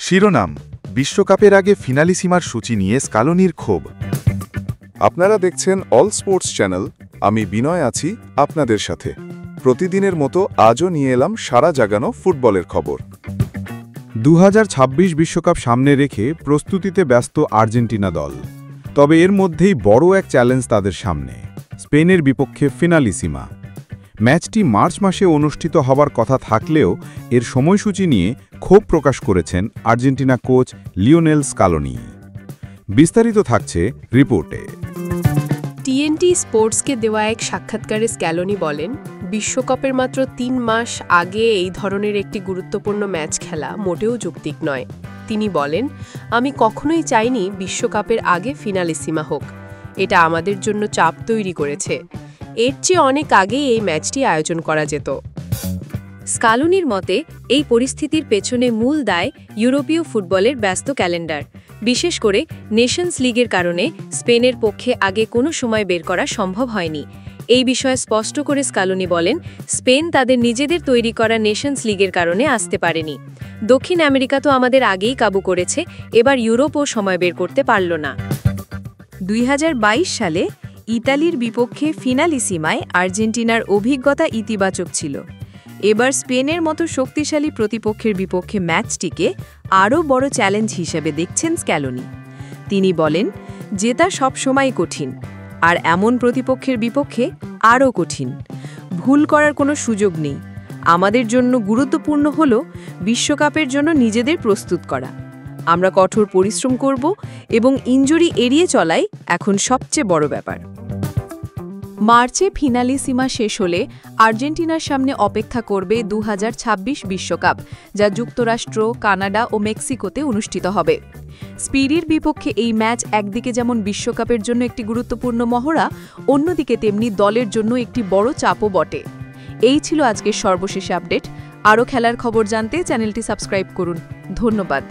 শিরোনাম: বিশ্বকাপের আগে ফিনালিসিমার সূচি নিয়ে স্কালোনির ক্ষোভ। আপনারা দেখছেন অল স্পোর্টস চ্যানেল। আমি বিনয় আছি আপনাদের সাথে। প্রতিদিনের মতো আজও নিয়ে এলাম সারা জাগানো ফুটবলের খবর। 2026 বিশ্বকাপ সামনে রেখে প্রস্তুতিতে ব্যস্ত আর্জেন্টিনা দল। তবে এর মধ্যেই বড় এক চ্যালেঞ্জ তাদের সামনে, স্পেনের বিপক্ষে ফিনালিসিমা। ম্যাচটি মার্চ মাসে অনুষ্ঠিত হবার কথা থাকলেও এর সময়সূচি নিয়ে ক্ষোভ প্রকাশ করেছেন আর্জেন্টিনা কোচ লিওনেল স্কালোনি। বিস্তারিত থাকছে রিপোর্টে। টিএনটি স্পোর্টসকে দেওয়া এক সাক্ষাৎকারে স্ক্যালোনি বলেন, বিশ্বকাপের মাত্র 3 মাস আগে এই ধরনের একটি গুরুত্বপূর্ণ ম্যাচ খেলা মোটেও যৌক্তিক নয়। তিনি বলেন, আমি কখনোই চাইনি বিশ্বকাপের আগে ফিনালিসিমা হোক। এটা আমাদের জন্য চাপ তৈরি করেছে। এর চেয়ে অনেক আগেই এই ম্যাচটি আয়োজন করা যেত। স্কালোনির মতে এই পরিস্থিতির পেছনে মূল দায় ইউরোপীয় ফুটবলের ব্যস্ত ক্যালেন্ডার, বিশেষ করে নেশনস লিগের কারণে স্পেনের পক্ষে আগে কোনো সময় বের করা সম্ভব হয়নি। এই বিষয়ে স্পষ্ট করে স্কালোনি বলেন, স্পেন তাদের নিজেদের তৈরি করা নেশনস লিগের কারণে আসতে পারেনি। দক্ষিণ আমেরিকা তো আমাদের আগেই কাবু করেছে, এবার ইউরোপও সময় বের করতে পারল না। 2022 সালে ইতালির বিপক্ষে ফিনালিসিমায় আর্জেন্টিনার অভিজ্ঞতা ইতিবাচক ছিল। এবার স্পেনের মতো শক্তিশালী প্রতিপক্ষের বিপক্ষে ম্যাচটিকে আরও বড় চ্যালেঞ্জ হিসেবে দেখছেন স্ক্যালোনি। তিনি বলেন, জেতা সবসময় কঠিন, আর এমন প্রতিপক্ষের বিপক্ষে আরও কঠিন। ভুল করার কোনো সুযোগ নেই। আমাদের জন্য গুরুত্বপূর্ণ হল বিশ্বকাপের জন্য নিজেদের প্রস্তুত করা। আমরা কঠোর পরিশ্রম করব এবং ইনজুরি এড়িয়ে চলাই এখন সবচেয়ে বড় ব্যাপার। মার্চে ফিনালিসিমা শেষ হলে আর্জেন্টিনার সামনে অপেক্ষা করবে 2026 বিশ্বকাপ, যা যুক্তরাষ্ট্র, কানাডা ও মেক্সিকোতে অনুষ্ঠিত হবে। স্পেনের বিপক্ষে এই ম্যাচ একদিকে যেমন বিশ্বকাপের জন্য একটি গুরুত্বপূর্ণ মহড়া, অন্যদিকে তেমনি দলের জন্য একটি বড় চাপও বটে। এই ছিল আজকের সর্বশেষ আপডেট। আরও খেলার খবর জানতে চ্যানেলটি সাবস্ক্রাইব করুন। ধন্যবাদ।